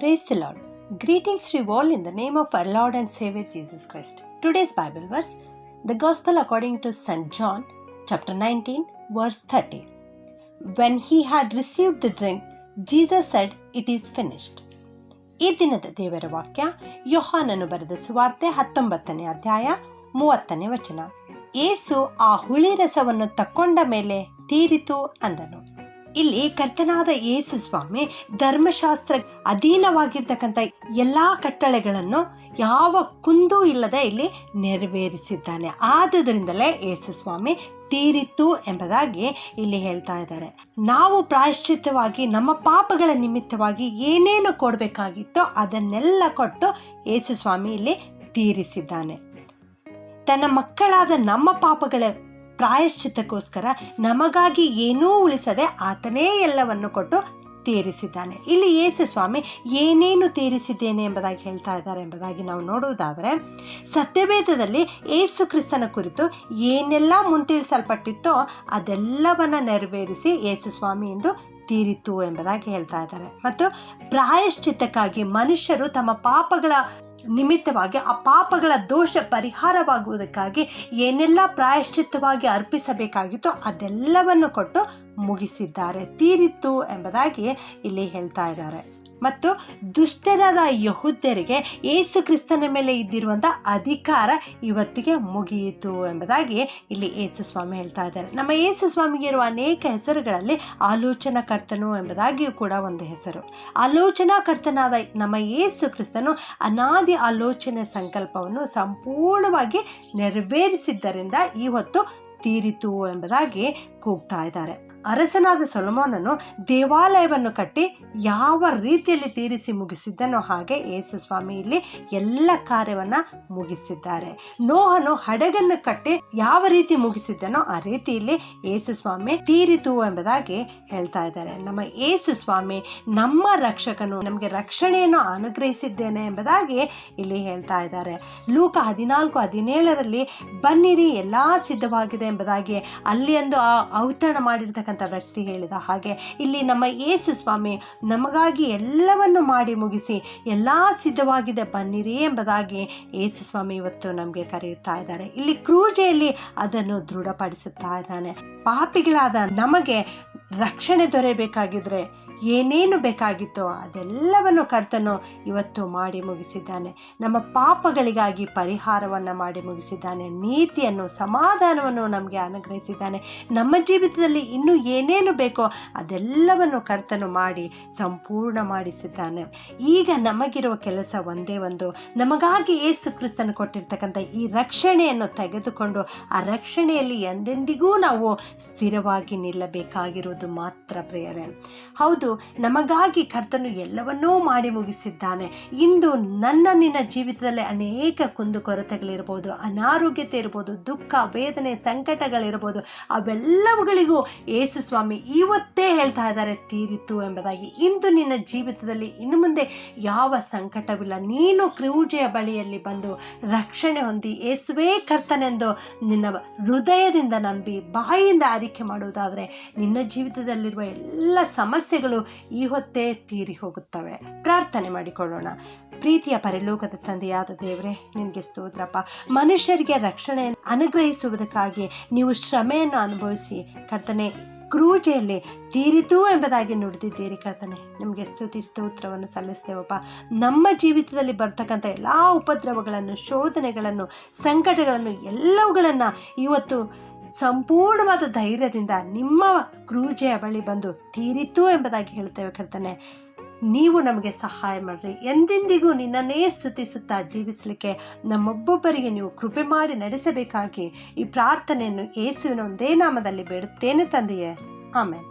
Praise the Lord. Greetings to you all in the name of our Lord and Savior Jesus Christ. Today's Bible verse, the Gospel according to St. John, chapter 19, verse 30. When he had received the drink, Jesus said, "It is finished." ಈ ದಿನದ ದೇವರ ವಾಕ್ಯ ಯೋಹಾನನು ಬರೆದ ಸುವಾರ್ತೆ 19ನೇ ಅಧ್ಯಾಯ 30ನೇ ವಚನ. ಯೇಸು ಆ ಹುಳಿ ರಸವನ್ನು ತಕ್ಕೊಂಡ ಮೇಲೆ ತೀರಿತು ಅಂದನು. ಇಲ್ಲಿ ಕರ್ತನಾದ ಯೇಸು ಸ್ವಾಮಿ ಧರ್ಮಶಾಸ್ತ್ರ ಅಧೀನವಾಗಿರ್ತಕ್ಕಂಥ ಎಲ್ಲಾ ಕಟ್ಟಳೆಗಳನ್ನು ಯಾವ ಕುಂದೂ ಇಲ್ಲದೆ ಇಲ್ಲಿ ನೆರವೇರಿಸಿದ್ದಾನೆ. ಆದುದರಿಂದಲೇ ಯೇಸು ಸ್ವಾಮಿ ತೀರಿತು ಎಂಬುದಾಗಿ ಇಲ್ಲಿ ಹೇಳ್ತಾ ಇದ್ದಾರೆ. ನಾವು ಪ್ರಾಯಶ್ಚಿತ್ತವಾಗಿ ನಮ್ಮ ಪಾಪಗಳ ನಿಮಿತ್ತವಾಗಿ ಏನೇನು ಕೊಡಬೇಕಾಗಿತ್ತೋ ಅದನ್ನೆಲ್ಲ ಕೊಟ್ಟು ಯೇಸು ಸ್ವಾಮಿ ಇಲ್ಲಿ ತೀರಿಸಿದ್ದಾನೆ. ತನ್ನ ಮಕ್ಕಳಾದ ನಮ್ಮ ಪಾಪಗಳ ಪ್ರಾಯಶ್ಚಿತ್ತಕ್ಕೋಸ್ಕರ ನಮಗಾಗಿ ಏನೂ ಉಳಿಸದೆ ಆತನೇ ಎಲ್ಲವನ್ನು ಕೊಟ್ಟು ತೀರಿಸಿದ್ದಾನೆ. ಇಲ್ಲಿ ಯೇಸು ಸ್ವಾಮಿ ಏನೇನು ತೀರಿಸಿದ್ದೇನೆ ಎಂಬುದಾಗಿ ಹೇಳ್ತಾ ಇದ್ದಾರೆ ಎಂಬುದಾಗಿ ನಾವು ನೋಡುವುದಾದರೆ, ಸತ್ಯವೇದದಲ್ಲಿ ಯೇಸು ಕ್ರಿಸ್ತನ ಕುರಿತು ಏನೆಲ್ಲ ಮುಂತಿಳಿಸಲ್ಪಟ್ಟಿತ್ತೋ ಅದೆಲ್ಲವನ್ನ ನೆರವೇರಿಸಿ ಯೇಸು ಸ್ವಾಮಿ ಎಂದು ತೀರಿತು ಎಂಬುದಾಗಿ ಹೇಳ್ತಾ ಇದ್ದಾರೆ. ಮತ್ತು ಪ್ರಾಯಶ್ಚಿತ್ತಕ್ಕಾಗಿ ಮನುಷ್ಯರು ತಮ್ಮ ಪಾಪಗಳ ನಿಮಿತ್ತವಾಗಿ ಆ ಪಾಪಗಳ ದೋಷ ಪರಿಹಾರವಾಗುವುದಕ್ಕಾಗಿ ಏನೆಲ್ಲ ಪ್ರಾಯಶ್ಚಿತ್ತವಾಗಿ ಅರ್ಪಿಸಬೇಕಾಗಿತ್ತೋ ಅದೆಲ್ಲವನ್ನು ಕೊಟ್ಟು ಮುಗಿಸಿದ್ದಾರೆ, ತೀರಿತು ಎಂಬುದಾಗಿ ಇಲ್ಲಿ ಹೇಳ್ತಾ ಇದ್ದಾರೆ. ಮತ್ತು ದುಷ್ಟರಾದ ಯಹೂದ್ಯರಿಗೆ ಯೇಸು ಕ್ರಿಸ್ತನ ಮೇಲೆ ಇದ್ದಿರುವಂಥ ಅಧಿಕಾರ ಇವತ್ತಿಗೆ ಮುಗಿಯಿತು ಎಂಬುದಾಗಿ ಇಲ್ಲಿ ಯೇಸು ಸ್ವಾಮಿ ಹೇಳ್ತಾ ಇದ್ದಾರೆ. ನಮ್ಮ ಯೇಸು ಸ್ವಾಮಿಗೆ ಇರುವ ಅನೇಕ ಹೆಸರುಗಳಲ್ಲಿ ಆಲೋಚನಾ ಕರ್ತನು ಎಂಬುದಾಗಿಯೂ ಕೂಡ ಒಂದು ಹೆಸರು. ಆಲೋಚನಾ ಕರ್ತನಾದ ನಮ್ಮ ಯೇಸು ಕ್ರಿಸ್ತನು ಅನಾದಿ ಆಲೋಚನೆ ಸಂಕಲ್ಪವನ್ನು ಸಂಪೂರ್ಣವಾಗಿ ನೆರವೇರಿಸಿದ್ದರಿಂದ ಇವತ್ತು ತೀರಿತು ಎಂಬುದಾಗಿ ಕೂಗ್ತಾ ಇದ್ದಾರೆ. ಅರಸನಾದ ಸೊಲೊಮೋನನು ದೇವಾಲಯವನ್ನು ಕಟ್ಟಿ ಯಾವ ರೀತಿಯಲ್ಲಿ ತೀರಿಸಿ ಮುಗಿಸಿದ್ದನೋ ಹಾಗೆ ಯೇಸು ಸ್ವಾಮಿ ಇಲ್ಲಿ ಎಲ್ಲ ಕಾರ್ಯವನ್ನ ಮುಗಿಸಿದ್ದಾರೆ. ನೋಹನು ಹಡಗನ್ನು ಕಟ್ಟಿ ಯಾವ ರೀತಿ ಮುಗಿಸಿದ್ದನೋ ಆ ರೀತಿಯಲ್ಲಿ ಯೇಸು ಸ್ವಾಮಿ ತೀರಿತು ಎಂಬುದಾಗಿ ಹೇಳ್ತಾ ಇದ್ದಾರೆ. ನಮ್ಮ ಯೇಸು ಸ್ವಾಮಿ ನಮ್ಮ ರಕ್ಷಕನು, ನಮಗೆ ರಕ್ಷಣೆಯನ್ನು ಅನುಗ್ರಹಿಸಿದ್ದೇನೆ ಎಂಬುದಾಗಿ ಇಲ್ಲಿ ಹೇಳ್ತಾ ಇದ್ದಾರೆ. ಲೂಕ 14:17 ಬನ್ನಿರಿ ಎಲ್ಲಾ ಸಿದ್ಧವಾಗಿದೆ ಎಂಬುದಾಗಿ ಅಲ್ಲಿ ಒಂದು ಔತಣ ಮಾಡಿರ್ತಕ್ಕಂಥ ವ್ಯಕ್ತಿ ಹೇಳಿದ ಹಾಗೆ ಇಲ್ಲಿ ನಮ್ಮ ಯೇಸು ಸ್ವಾಮಿ ನಮಗಾಗಿ ಎಲ್ಲವನ್ನು ಮಾಡಿ ಮುಗಿಸಿ ಎಲ್ಲ ಸಿದ್ಧವಾಗಿದೆ ಬನ್ನಿರಿ ಎಂಬುದಾಗಿ ಯೇಸು ಸ್ವಾಮಿ ಇವತ್ತು ನಮಗೆ ಕರೆಯುತ್ತಾ ಇದ್ದಾರೆ. ಇಲ್ಲಿ ಕ್ರೂಜೆಯಲ್ಲಿ ಅದನ್ನು ದೃಢಪಡಿಸುತ್ತಾ ಇದ್ದಾನೆ. ಪಾಪಿಗಳಾದ ನಮಗೆ ರಕ್ಷಣೆ ದೊರೆಯಬೇಕಾಗಿದ್ರೆ ಏನೇನು ಬೇಕಾಗಿತ್ತೋ ಅದೆಲ್ಲವನ್ನು ಕರ್ತನು ಇವತ್ತು ಮಾಡಿ ಮುಗಿಸಿದ್ದಾನೆ. ನಮ್ಮ ಪಾಪಗಳಿಗಾಗಿ ಪರಿಹಾರವನ್ನು ಮಾಡಿ ಮುಗಿಸಿದ್ದಾನೆ. ನೀತಿಯನ್ನು, ಸಮಾಧಾನವನ್ನು ನಮಗೆ ಅನುಗ್ರಹಿಸಿದ್ದಾನೆ. ನಮ್ಮ ಜೀವಿತದಲ್ಲಿ ಇನ್ನೂ ಏನೇನು ಬೇಕೋ ಅದೆಲ್ಲವನ್ನು ಕರ್ತನು ಮಾಡಿ ಸಂಪೂರ್ಣ ಮಾಡಿಸಿದ್ದಾನೆ. ಈಗ ನಮಗಿರುವ ಕೆಲಸ ಒಂದೇ ಒಂದು, ನಮಗಾಗಿ ಯೇಸು ಕ್ರಿಸ್ತನು ಕೊಟ್ಟಿರ್ತಕ್ಕಂಥ ಈ ರಕ್ಷಣೆಯನ್ನು ತೆಗೆದುಕೊಂಡು ಆ ರಕ್ಷಣೆಯಲ್ಲಿ ಎಂದೆಂದಿಗೂ ನಾವು ಸ್ಥಿರವಾಗಿ ನಿಲ್ಲಬೇಕಾಗಿರುವುದು ಮಾತ್ರ ಪ್ರಿಯರೇ. ಹೌದು, ನಮಗಾಗಿ ಕರ್ತನು ಎಲ್ಲವನ್ನೂ ಮಾಡಿ ಮುಗಿಸಿದ್ದಾನೆ. ಇಂದು ನಿನ್ನ ಜೀವಿತದಲ್ಲಿ ಅನೇಕ ಕುಂದುಕೊರತೆಗಳಿರ್ಬೋದು, ಅನಾರೋಗ್ಯತೆ ಇರ್ಬೋದು, ದುಃಖ, ವೇದನೆ, ಸಂಕಟಗಳಿರ್ಬೋದು. ಅವೆಲ್ಲವುಗಳಿಗೂ ಯೇಸು ಸ್ವಾಮಿ ಇವತ್ತೇ ಹೇಳ್ತಾ ಇದ್ದಾರೆ ತೀರಿತು ಎಂಬುದಾಗಿ. ಇಂದು ನಿನ್ನ ಜೀವಿತದಲ್ಲಿ ಇನ್ನು ಮುಂದೆ ಯಾವ ಸಂಕಟವಿಲ್ಲ. ನೀನು ಕ್ರೂಜೆಯ ಬಳಿಯಲ್ಲಿ ಬಂದು ರಕ್ಷಣೆ ಹೊಂದಿ ಯೇಸುವೇ ಕರ್ತನೆಂದು ನಿನ್ನ ಹೃದಯದಿಂದ ನಂಬಿ ಬಾಯಿಯಿಂದ ಆರಿಕೆ ಮಾಡುವುದಾದರೆ ನಿನ್ನ ಜೀವಿತದಲ್ಲಿರುವ ಎಲ್ಲ ಸಮಸ್ಯೆಗಳು ಇವತ್ತೇ ತೀರಿ ಹೋಗುತ್ತವೆ. ಪ್ರಾರ್ಥನೆ ಮಾಡಿಕೊಳ್ಳೋಣ. ಪ್ರೀತಿಯ ಪರಲೋಕದ ತಂದೆಯಾದ ದೇವರೇ, ನಿನಗೆ ಸ್ತೋತ್ರಪ್ಪ. ಮನುಷ್ಯರಿಗೆ ರಕ್ಷಣೆ ಅನುಗ್ರಹಿಸುವುದಕ್ಕಾಗಿ ನೀವು ಶ್ರಮೆಯನ್ನು ಅನುಭವಿಸಿ ಕರ್ತನೆ ಕ್ರೂಜೆಯಲ್ಲಿ ತೀರಿತು ಎಂಬುದಾಗಿ ನುಡಿದಿದ್ದೀರಿ ಕರ್ತನೆ. ನಿಮಗೆ ಸ್ತುತಿ ಸ್ತೋತ್ರವನ್ನು ಸಲ್ಲಿಸ್ತೇವಪ್ಪ. ನಮ್ಮ ಜೀವಿತದಲ್ಲಿ ಬರ್ತಕ್ಕಂಥ ಎಲ್ಲ ಉಪದ್ರವಗಳನ್ನು, ಶೋಧನೆಗಳನ್ನು, ಸಂಕಟಗಳನ್ನು ಎಲ್ಲವುಗಳನ್ನು ಇವತ್ತು ಸಂಪೂರ್ಣವಾದ ಧೈರ್ಯದಿಂದ ನಿಮ್ಮ ಕ್ರೂಜೆಯ ಬಳಿ ಬಂದು ತೀರಿತು ಎಂಬುದಾಗಿ ಹೇಳ್ತೇವೆ ಕರ್ತನೆ. ನೀವು ನಮಗೆ ಸಹಾಯ ಮಾಡಿರಿ. ಎಂದೆಂದಿಗೂ ನಿನ್ನನ್ನೇ ಸ್ತುತಿಸುತ್ತಾ ಜೀವಿಸಲಿಕ್ಕೆ ನಮ್ಮೊಬ್ಬೊಬ್ಬರಿಗೆ ನೀವು ಕೃಪೆ ಮಾಡಿ ನಡೆಸಬೇಕಾಗಿ ಈ ಪ್ರಾರ್ಥನೆಯನ್ನು ಯೇಸುವಿನ ಒಂದೇ ನಾಮದಲ್ಲಿ ಬೇಡುತ್ತೇನೆ ತಂದೆಯೇ, ಆಮೆನ್.